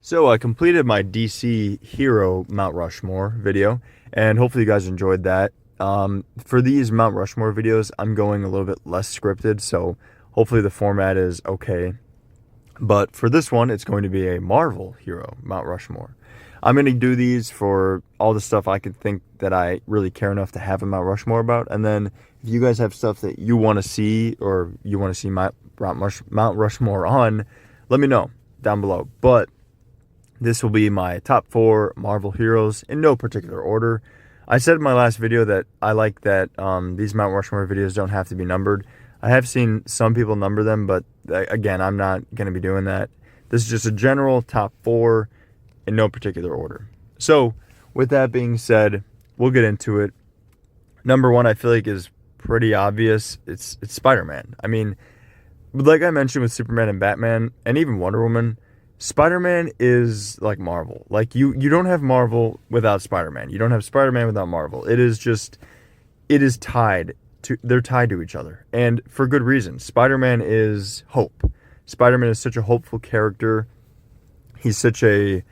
So I completed my DC Hero Mount Rushmore video, and hopefully you guys enjoyed that. For these Mount Rushmore videos, I'm going a little bit less scripted, so hopefully the format is okay. But for this one, it's going to be a Marvel Hero Mount Rushmore. I'm going to do these for all the stuff I could think that I really care enough to have a Mount Rushmore about, and then if you guys have stuff that you want to see or you want to see my Mount Rushmore on, let me know down below. But this will be my top 4 Marvel heroes in no particular order. I said in my last video that I like that these Mount Rushmore videos don't have to be numbered. I have seen some people number them, but again, I'm not going to be doing that. This is just a general top 4 in no particular order. So, with that being said, we'll get into it. Number 1, I feel like is pretty obvious. It's Spider-Man. I mean, like I mentioned with Superman and Batman, and even Wonder Woman, Spider-Man is like Marvel. Like you don't have Marvel without Spider-Man. You don't have Spider-Man without Marvel. It is tied to, they're tied to each other. And for good reason. Spider-Man is hope. Spider-Man is such a hopeful character. He's such a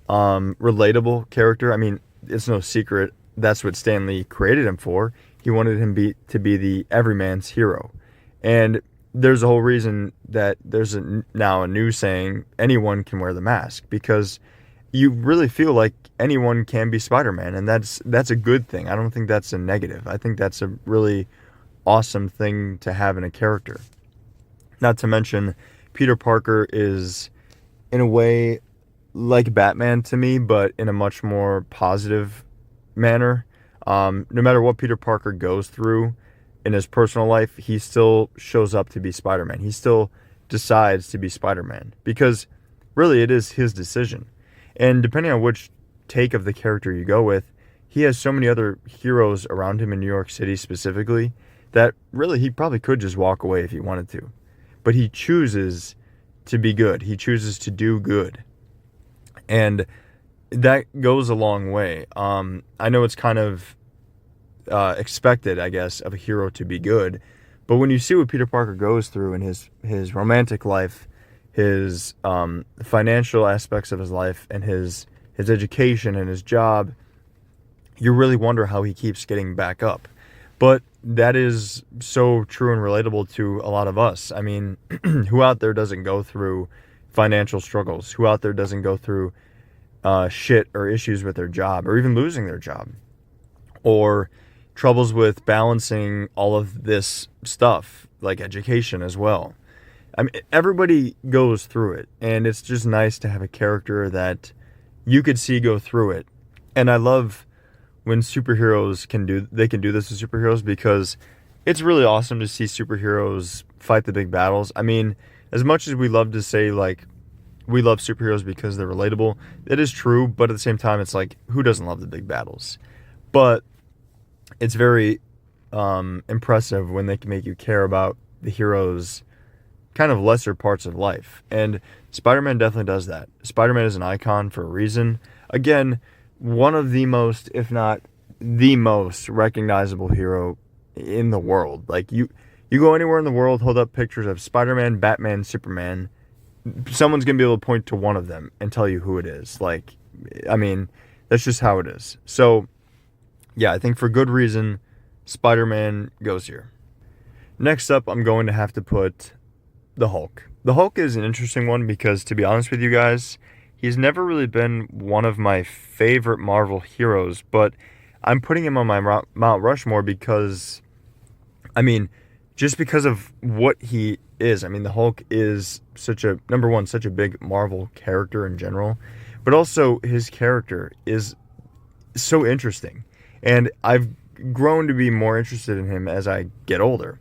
relatable character. I mean, it's no secret that's what Stan Lee created him for. He wanted him to be the everyman's hero. And there's a whole reason that there's now a new saying, anyone can wear the mask, because you really feel like anyone can be Spider-Man, and that's a good thing. I don't think that's a negative. I think that's a really awesome thing to have in a character. Not to mention, Peter Parker is, in a way, like Batman to me, but in a much more positive manner. No matter what Peter Parker goes through in his personal life, he still shows up to be Spider-Man. He still decides to be Spider-Man because really it is his decision. And depending on which take of the character you go with, he has so many other heroes around him in New York City specifically that really he probably could just walk away if he wanted to. But he chooses to be good. He chooses to do good. And that goes a long way. I know it's kind of expected, I guess, of a hero to be good. But when you see what Peter Parker goes through in his romantic life, his financial aspects of his life, and his education and his job, you really wonder how he keeps getting back up. But that is so true and relatable to a lot of us. I mean, who out there doesn't go through financial struggles? Who out there doesn't go through shit or issues with their job, or even losing their job, or troubles with balancing all of this stuff, like education as well? I mean, everybody goes through it, and it's just nice to have a character that you could see go through it. And I love when superheroes can do this with superheroes, because it's really awesome to see superheroes fight the big battles. I mean, as much as we love to say, like, we love superheroes because they're relatable, it is true, but at the same time, it's like, who doesn't love the big battles? But it's very impressive when they can make you care about the hero's kind of lesser parts of life. And Spider-Man definitely does that. Spider-Man is an icon for a reason. Again, one of the most, if not the most recognizable hero in the world. Like, you go anywhere in the world, hold up pictures of Spider-Man, Batman, Superman, someone's going to be able to point to one of them and tell you who it is. Like, I mean, that's just how it is. So, yeah, I think for good reason, Spider-Man goes here. Next up, I'm going to have to put the Hulk. The Hulk is an interesting one because, to be honest with you guys, he's never really been one of my favorite Marvel heroes, but I'm putting him on my Mount Rushmore because, I mean, just because of what he is. I mean, the Hulk is number one, such a big Marvel character in general, but also his character is so interesting. And I've grown to be more interested in him as I get older.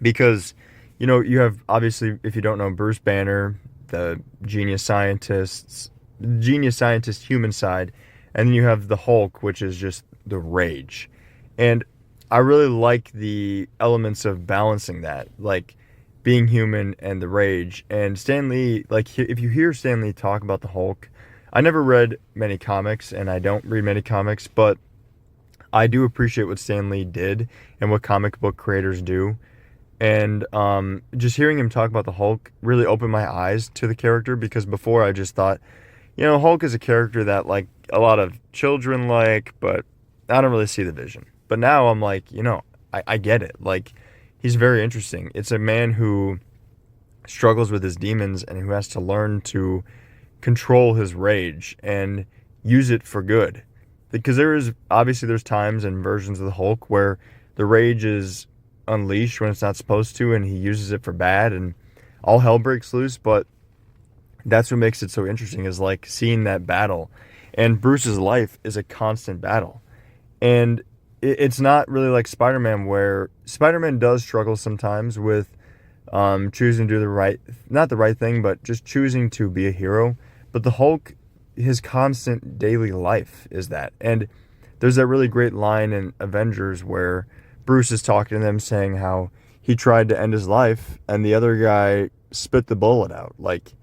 Because, you know, you have, obviously, if you don't know, Bruce Banner, the genius scientist, human side, and then you have the Hulk, which is just the rage. And I really like the elements of balancing that, like being human and the rage. And Stan Lee, like, if you hear Stan Lee talk about the Hulk, I never read many comics, and I don't read many comics, but I do appreciate what Stan Lee did and what comic book creators do. And just hearing him talk about the Hulk really opened my eyes to the character, because before I just thought Hulk is a character that like a lot of children like, but I don't really see the vision. But now I'm like, I get it. Like, he's very interesting. It's a man who struggles with his demons and who has to learn to control his rage and use it for good. Because there's times and versions of the Hulk where the rage is unleashed when it's not supposed to, and he uses it for bad, and all hell breaks loose. But that's what makes it so interesting, is like seeing that battle. And Bruce's life is a constant battle. And it's not really like Spider-Man, where Spider-Man does struggle sometimes with choosing to do not the right thing, but just choosing to be a hero. But the Hulk, his constant daily life is that. And there's that really great line in Avengers where Bruce is talking to them saying how he tried to end his life and the other guy spit the bullet out. Like,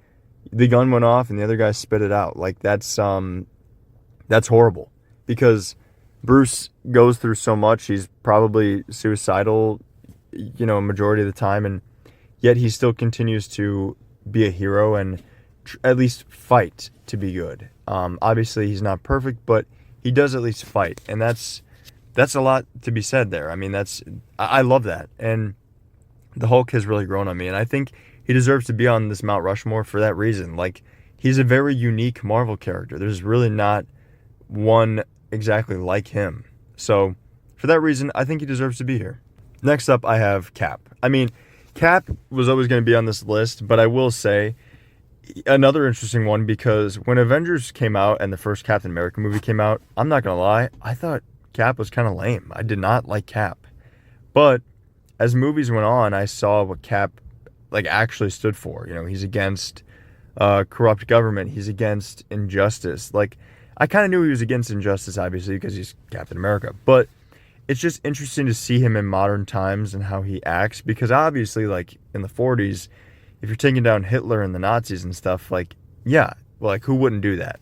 the gun went off and the other guy spit it out. Like, that's horrible, because Bruce goes through so much. He's probably suicidal, majority of the time, and yet he still continues to be a hero and at least fight to be good. Obviously, he's not perfect, but he does at least fight, and that's a lot to be said there. I mean, I love that, and the Hulk has really grown on me, and I think he deserves to be on this Mount Rushmore for that reason. Like, he's a very unique Marvel character. There's really not one exactly like him. So, for that reason, I think he deserves to be here. Next up, I have Cap. I mean, Cap was always going to be on this list, but I will say another interesting one, because when Avengers came out and the first Captain America movie came out, I'm not going to lie, I thought Cap was kind of lame. I did not like Cap. But as movies went on, I saw what Cap like actually stood for. He's against corrupt government. He's against injustice. Like, I kind of knew he was against injustice, obviously, because he's Captain America. But it's just interesting to see him in modern times and how he acts, because obviously, like, in the 40s, if you're taking down Hitler and the Nazis and stuff, like, yeah, well, like, who wouldn't do that?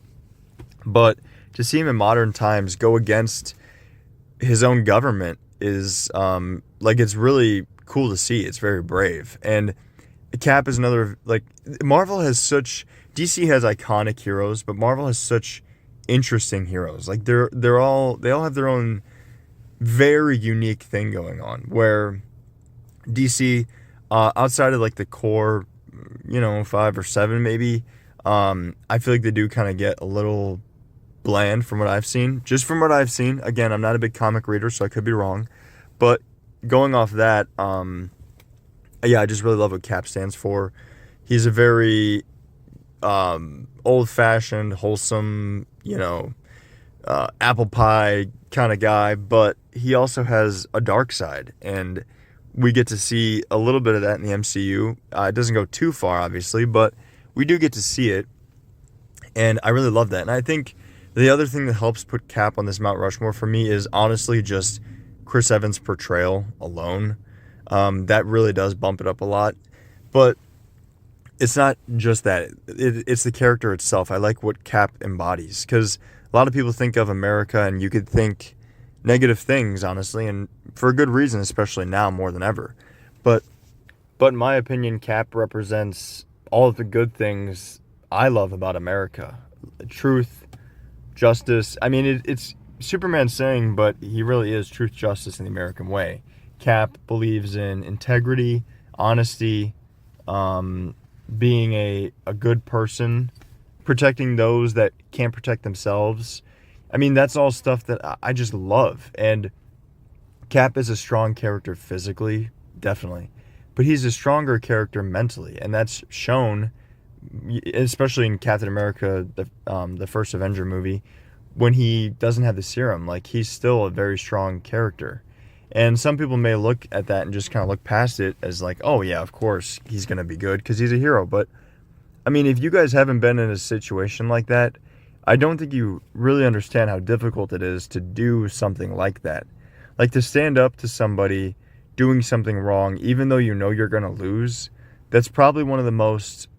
But to see him in modern times go against his own government is, like, it's really cool to see. It's very brave. And Cap is another, like, DC has iconic heroes, but Marvel has such interesting heroes. Like, they all have their own very unique thing going on, where DC, outside of like the core, 5 or 7 maybe, I feel like they do kind of get a little bland from what I've seen. Just from what I've seen. Again, I'm not a big comic reader, so I could be wrong. But going off that, yeah, I just really love what Cap stands for. He's a very old-fashioned, wholesome, apple pie kind of guy, but he also has a dark side, and we get to see a little bit of that in the MCU. It doesn't go too far, obviously, but we do get to see it, and I really love that. And I think the other thing that helps put Cap on this Mount Rushmore for me is honestly just Chris Evans' portrayal alone. That really does bump it up a lot, but it's not just that. It's the character itself. I like what Cap embodies, because a lot of people think of America and you could think negative things, honestly, and for a good reason, especially now more than ever. But in my opinion, Cap represents all of the good things I love about America. Truth, justice. I mean, it's Superman saying, but he really is truth, justice, in the American way. Cap believes in integrity, honesty, being a good person, protecting those that can't protect themselves. I mean, that's all stuff that I just love. And Cap is a strong character physically, definitely. But he's a stronger character mentally. And that's shown, especially in Captain America, the first Avenger movie, when he doesn't have the serum. Like, he's still a very strong character. And some people may look at that and just kind of look past it as like, oh yeah, of course he's going to be good because he's a hero. But I mean, if you guys haven't been in a situation like that, I don't think you really understand how difficult it is to do something like that. Like, to stand up to somebody doing something wrong, even though you know you're going to lose, that's probably one of the most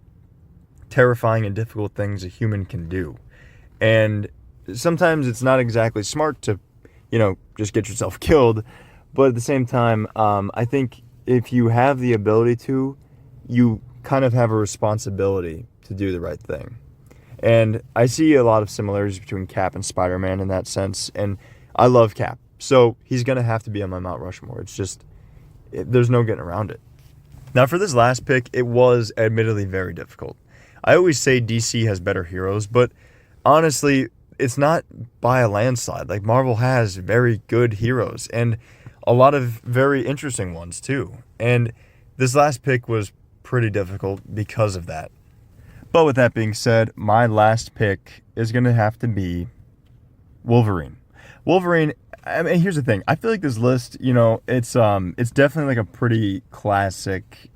terrifying and difficult things a human can do. And sometimes it's not exactly smart to, just get yourself killed. But at the same time, I think if you have the ability to, you kind of have a responsibility to do the right thing. And I see a lot of similarities between Cap and Spider-Man in that sense, and I love Cap. So he's going to have to be on my Mount Rushmore. It's just, there's no getting around it. Now, for this last pick, it was admittedly very difficult. I always say DC has better heroes, but honestly, it's not by a landslide. Like, Marvel has very good heroes and a lot of very interesting ones too. And this last pick was pretty difficult because of that. But with that being said, my last pick is going to have to be Wolverine. Wolverine, I mean, here's the thing. I feel like this list, it's definitely like a pretty classic,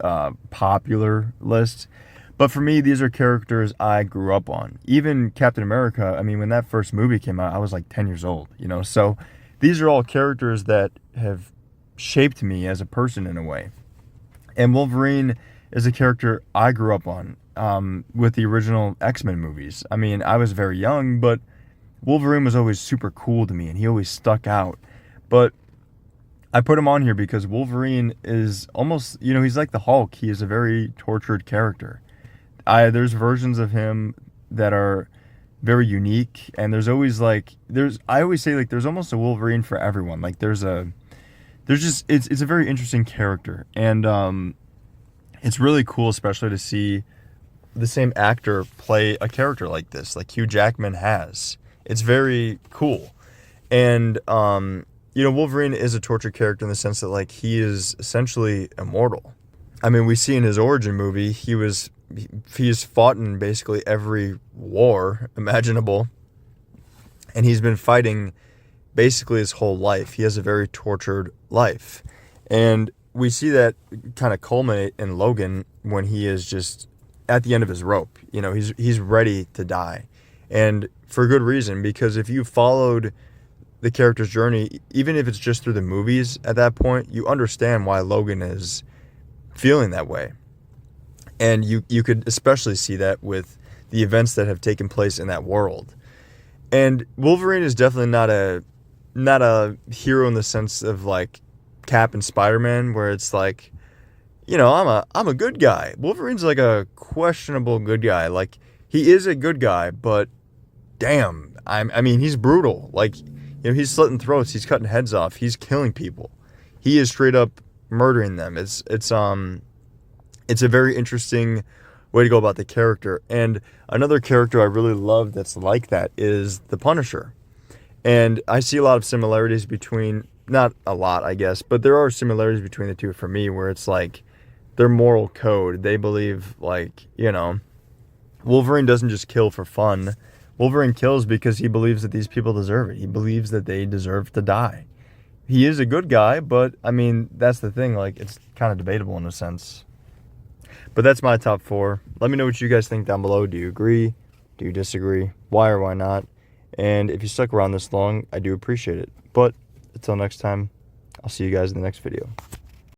popular list. But for me, these are characters I grew up on. Even Captain America, I mean, when that first movie came out, I was like 10 years old, So these are all characters that have shaped me as a person in a way. And Wolverine is a character I grew up on, with the original X-Men movies. I mean, I was very young, but Wolverine was always super cool to me, and he always stuck out. But I put him on here because Wolverine is almost, he's like the Hulk. He is a very tortured character. There's versions of him that are very unique, and there's always I always say, like, there's almost a Wolverine for everyone. Like, it's a very interesting character, and it's really cool, especially to see the same actor play a character like this, like Hugh Jackman has. It's very cool. And Wolverine is a tortured character in the sense that, like, he is essentially immortal. I mean, we see in his origin movie, he's fought in basically every war imaginable, and he's been fighting basically his whole life. He has a very tortured life, and we see that kind of culminate in Logan when he is just at the end of his rope. He's ready to die, and for good reason, because if you followed the character's journey, even if it's just through the movies at that point, you understand why Logan is feeling that way. And you could especially see that with the events that have taken place in that world. And Wolverine is definitely not a hero in the sense of like Cap and Spider-Man, where it's like, I'm a good guy. Wolverine's like a questionable good guy. Like, he is a good guy, but damn, I mean, he's brutal. Like, he's slitting throats, he's cutting heads off, he's killing people. He is straight up murdering them. It's a very interesting way to go about the character. And another character I really love that's like that is the Punisher. And I see a lot of similarities between, not a lot, I guess, but there are similarities between the two for me, where it's like their moral code. They believe, like, Wolverine doesn't just kill for fun. Wolverine kills because he believes that these people deserve it. He believes that they deserve to die. He is a good guy, but, I mean, that's the thing. Like, it's kind of debatable in a sense. But that's my top 4. Let me know what you guys think down below. Do you agree? Do you disagree? Why or why not? And if you stuck around this long, I do appreciate it. But until next time, I'll see you guys in the next video.